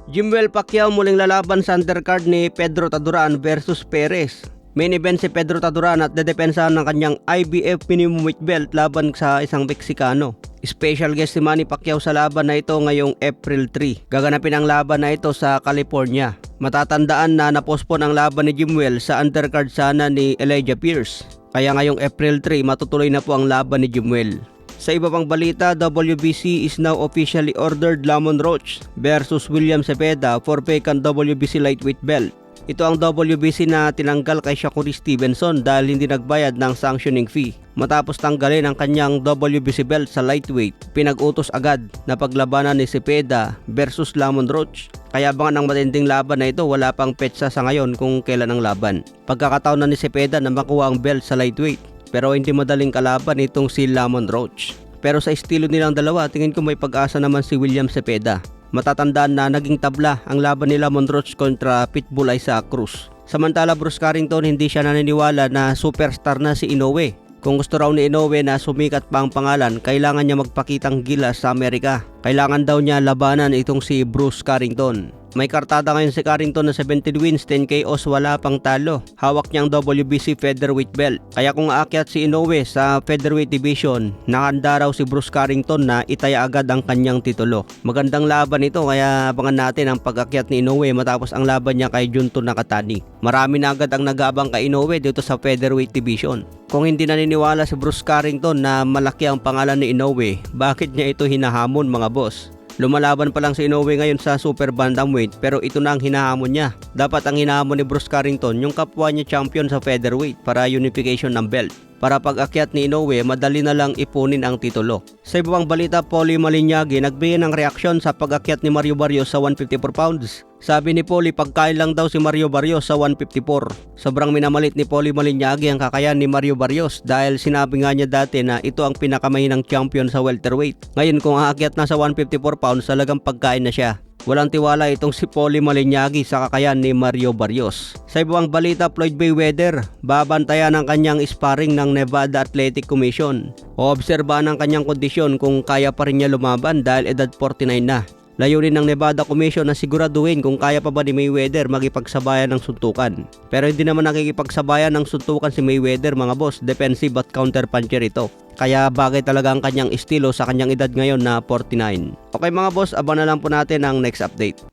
Jimwell Pacquiao muling lalaban sa undercard ni Pedro Taduran versus Perez. Main event si Pedro Taduran at dedepensahan ng kanyang IBF minimum weight belt laban sa isang Meksikano. Special guest si Manny Pacquiao sa laban na ito ngayong April 3. Gaganapin ang laban na ito sa California. Matatandaan na napospon ang laban ni Jimwell sa undercard sana ni Elijah Pierce. Kaya ngayong April 3 matutuloy na po ang laban ni Jimwell. Sa iba pang balita, WBC is now officially ordered Lamon Roach versus William Cepeda for vacant WBC lightweight belt. Ito ang WBC na tinanggal kay Shakur Stevenson dahil hindi nagbayad ng sanctioning fee. Matapos tanggalin ang kanyang WBC belt sa lightweight, pinag-utos agad na paglabanan ni Cepeda versus Lamon Roach. Kaya abangan ang matinding laban na ito, wala pang petsa sa ngayon kung kailan ang laban. Pagkakataon na ni Cepeda na makuha ang belt sa lightweight. Pero hindi madaling kalaban itong si Lamon Roach. Pero sa estilo nilang dalawa, tingin ko may pag-asa naman si William Cepeda. Matatandaan na naging tabla ang laban ni Lamon Roach kontra Pitbull Isaac Cruz. Samantala Bruce Carrington hindi siya naniniwala na superstar na si Inoue. Kung gusto raw ni Inoue na sumikat pa ang pangalan, kailangan niya magpakitang gilas sa Amerika. Kailangan daw niya labanan itong si Bruce Carrington. May kartada ngayon si Carrington na 17 wins, 10 KOs, wala pang talo. Hawak niyang WBC featherweight belt. Kaya kung aakyat si Inoue sa featherweight division, nakahanda raw si Bruce Carrington na itaya agad ang kanyang titulo. Magandang laban ito kaya abangan natin ang pag-akyat ni Inoue matapos ang laban niya kay Junto Nakatani. Marami na agad ang nag-aabang kay Inoue dito sa featherweight division. Kung hindi naniniwala si Bruce Carrington na malaki ang pangalan ni Inoue, bakit niya ito hinahamon mga boss? Lumalaban pa lang si Inoue ngayon sa super bantamweight pero ito na ang hinahamon niya. Dapat ang hinahamon ni Bruce Carrington yung kapwa niya champion sa featherweight para unification ng belt. Para pag-akyat ni Inoue, madali na lang ipunin ang titulo. Sa ibang balita, Paulie Malignaggi nagbigay ng reaksyon sa pag-akyat ni Mario Barrios sa 154 pounds. Sabi ni Paulie, pagkain lang daw si Mario Barrios sa 154. Sobrang minamalit ni Paulie Malignaggi ang kakayahan ni Mario Barrios dahil sinabi nga niya dati na ito ang pinakamahinang champion sa welterweight. Ngayon kung aakyat na sa 154 pounds, talagang pagkain na siya. Walang tiwala itong si Paulie Malignaggi sa kakayahan ni Mario Barrios. Sa ibang balita, Floyd Mayweather babantayan ang kanyang sparring ng Nevada Athletic Commission. Oobserbahan ang kanyang kondisyon kung kaya pa rin niya lumaban dahil edad 49 na. Layunin ng Nevada Commission na siguraduhin kung kaya pa ba ni Mayweather magipagsabayan ng suntukan. Pero hindi naman nakikipagsabayan ng suntukan si Mayweather mga boss, defensive at counter puncher ito. Kaya bagay talaga ang kanyang estilo sa kanyang edad ngayon na 49. Okay mga boss, abangan na lang po natin ang next update.